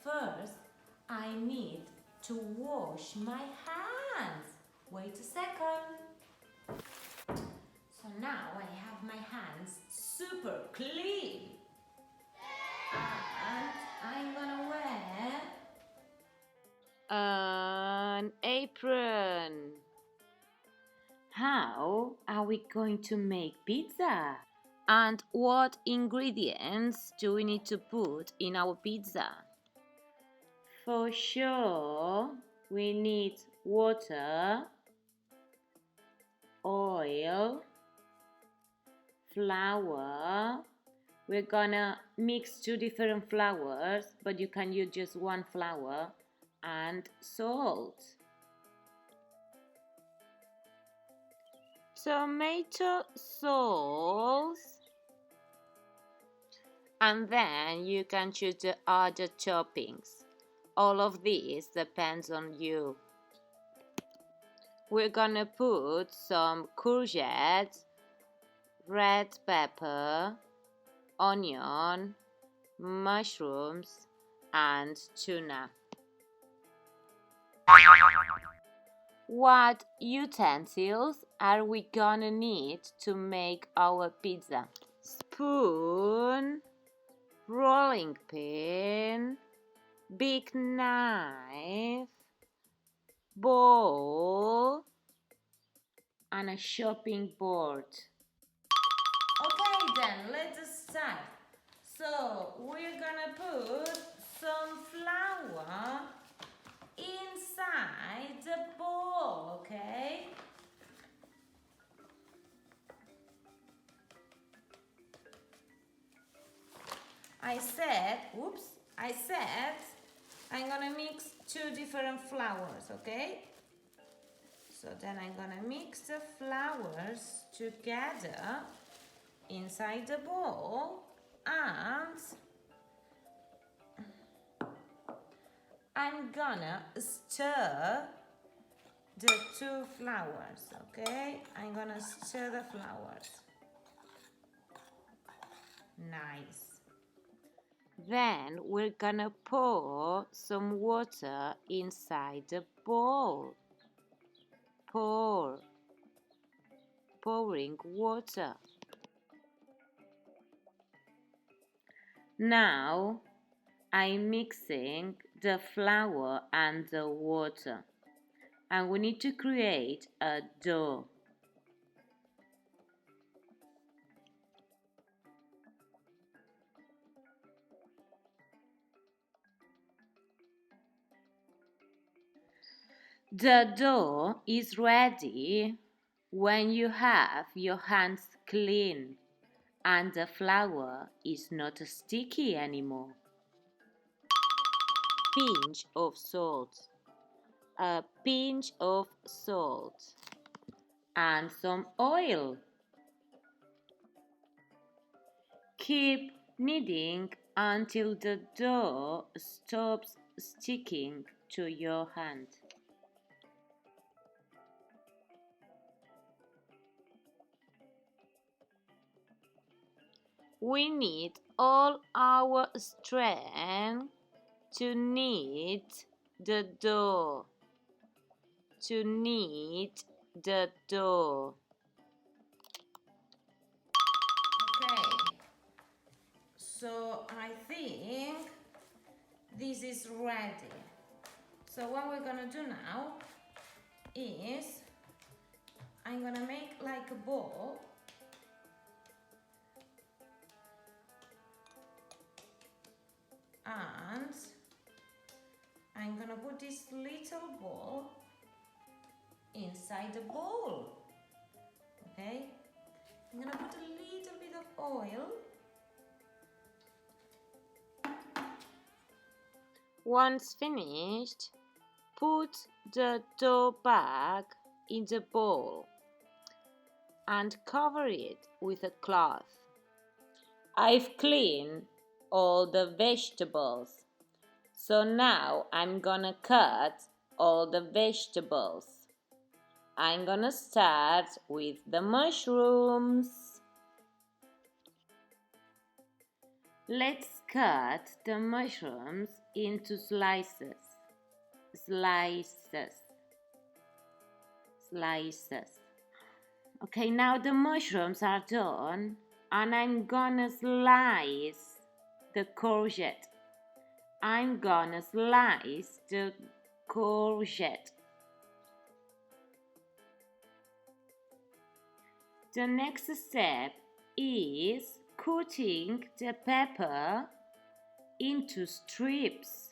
first I need to wash my hands. Wait a second. So now I have my hands super clean. And I'm gonna wear an apron. How are we going to make pizza? And what ingredients do we need to put in our pizza? For sure, we need water, oil, flour. We're gonna mix two different flours, but you can use just one flour, and salt. Tomato sauce, and then you can choose the other toppings. All of this depends on you. We're gonna put some courgette, red pepper, onion, mushrooms, and tuna. What utensils are we gonna need to make our pizza? Spoon, rolling pin, big knife, bowl, and a chopping board. Okay then, let's start. So we're gonna put some flour inside the bowl, okay? I said I'm gonna mix two different flours, okay? So then I'm gonna mix the flours together inside the bowl, and I'm gonna stir the two flours, okay? I'm gonna stir the flours. Nice. Then we're gonna pour some water inside the bowl. Pouring water. Now I'm mixing the flour and the water, and we need to create a dough. The dough is ready when you have your hands clean and the flour is not sticky anymore. Pinch of salt, a pinch of salt, and some oil. Keep kneading until the dough stops sticking to your hand. We need all our strength to knead the dough. To knead the dough. Okay. So I think this is ready. So what we're gonna do now is I'm gonna make like a ball. And I'm gonna put this little ball inside the bowl. Okay? I'm gonna put a little bit of oil. Once finished, put the dough back in the bowl and cover it with a cloth. I've cleaned all the vegetables, so now I'm gonna cut all the vegetables. I'm gonna start with the mushrooms. Let's cut the mushrooms into slices. Okay, now the mushrooms are done, and I'm gonna slice the courgette. The next step is cutting the pepper into strips.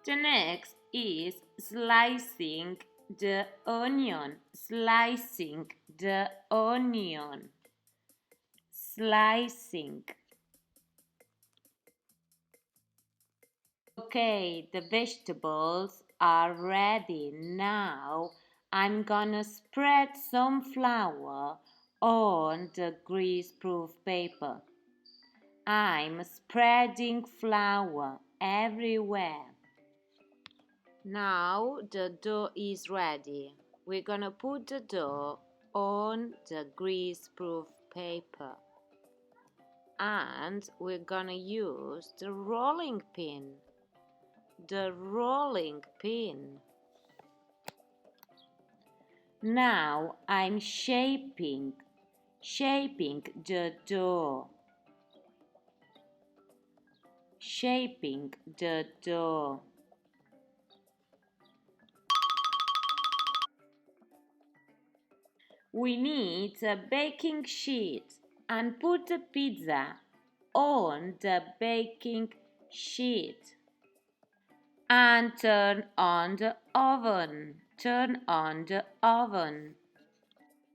The next is slicing the onion. Okay, the vegetables are ready. Now I'm gonna spread some flour on the grease-proof paper. I'm spreading flour everywhere. Now the dough is ready. We're gonna put the dough on the grease-proof paper. And we're gonna use the rolling pin. Now I'm shaping the dough. We need a baking sheet and put the pizza on the baking sheet. And turn on the oven.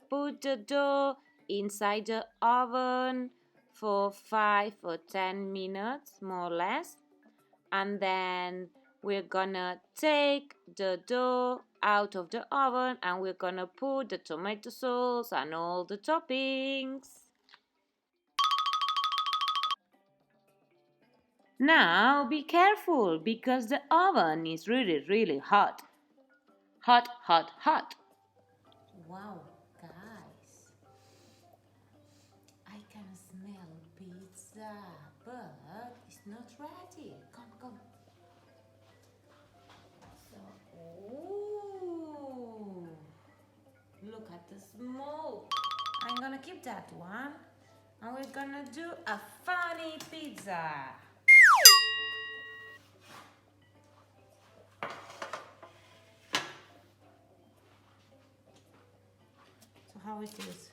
Put the dough inside the oven for 5 or 10 minutes, more or less. And then we're gonna take the dough out of the oven and we're gonna put the tomato sauce and all the toppings. Now be careful because the oven is really hot. Hot. Wow, guys, I can smell pizza, but it's not ready. Come. So, ooh, look at the smoke. I'm gonna keep that one, and we're gonna do a funny pizza. So how is this?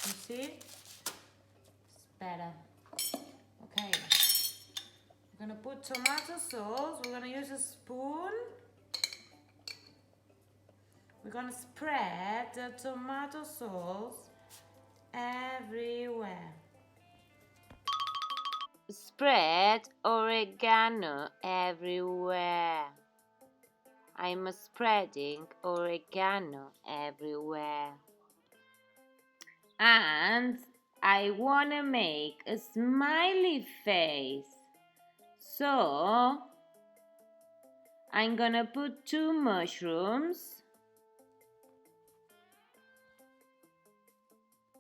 You see? It's better. Okay. We're gonna put tomato sauce. We're gonna use a spoon. We're gonna spread the tomato sauce everywhere. Spread oregano everywhere. I'm spreading oregano everywhere. And I wanna make a smiley face. So I'm gonna put 2 mushrooms.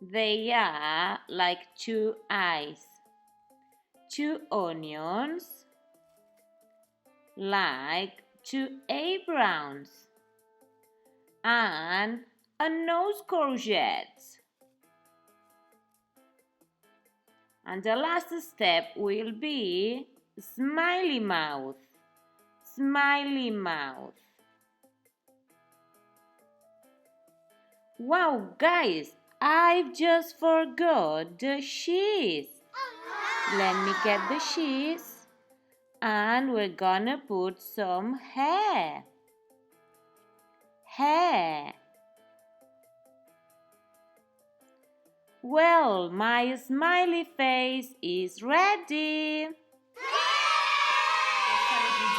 They are like 2 eyes. 2 onions, like 2 eyebrows, and a nose courgette. And the last step will be smiley mouth. Wow, guys, I've just forgot the cheese. Let me get the cheese. And we're gonna put some hair. Well, my smiley face is ready.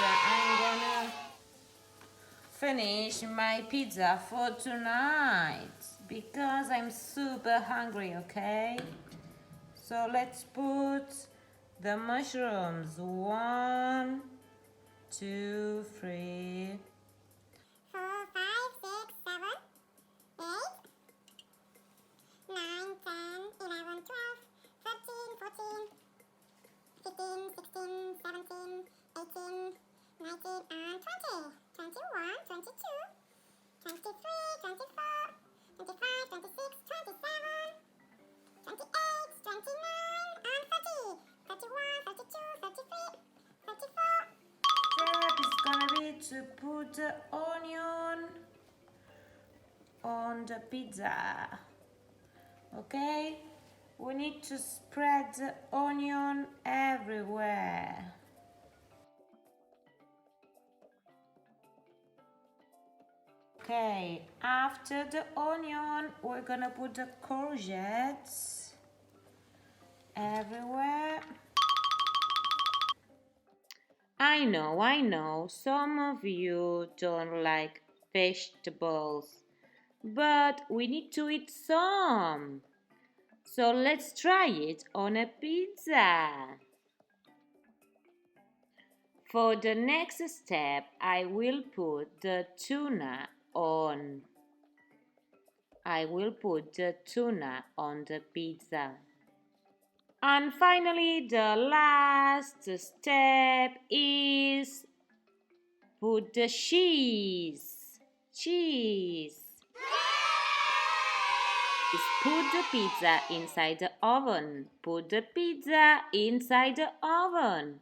I'm gonna finish my pizza for tonight because I'm super hungry, okay? So let's put the mushrooms. 1, 2, 3, 4, 5, 6, 7, 8. to put the onion on the pizza. Okay? We need to spread the onion everywhere. Okay, after the onion, we're gonna put the courgettes everywhere. I know, some of you don't like vegetables, but we need to eat some. So let's try it on a pizza. For the next step, I will put the tuna on. I will put the tuna on the pizza. And finally, the last step is put the cheese. Cheese. Put the pizza inside the oven. Put the pizza inside the oven.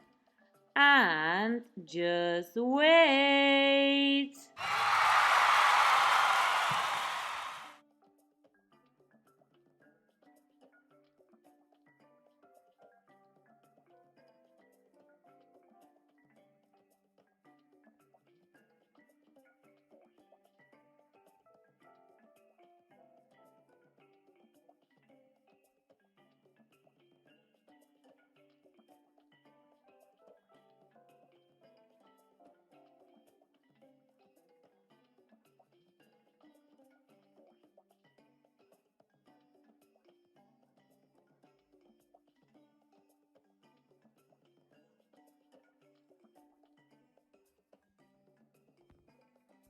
And just wait.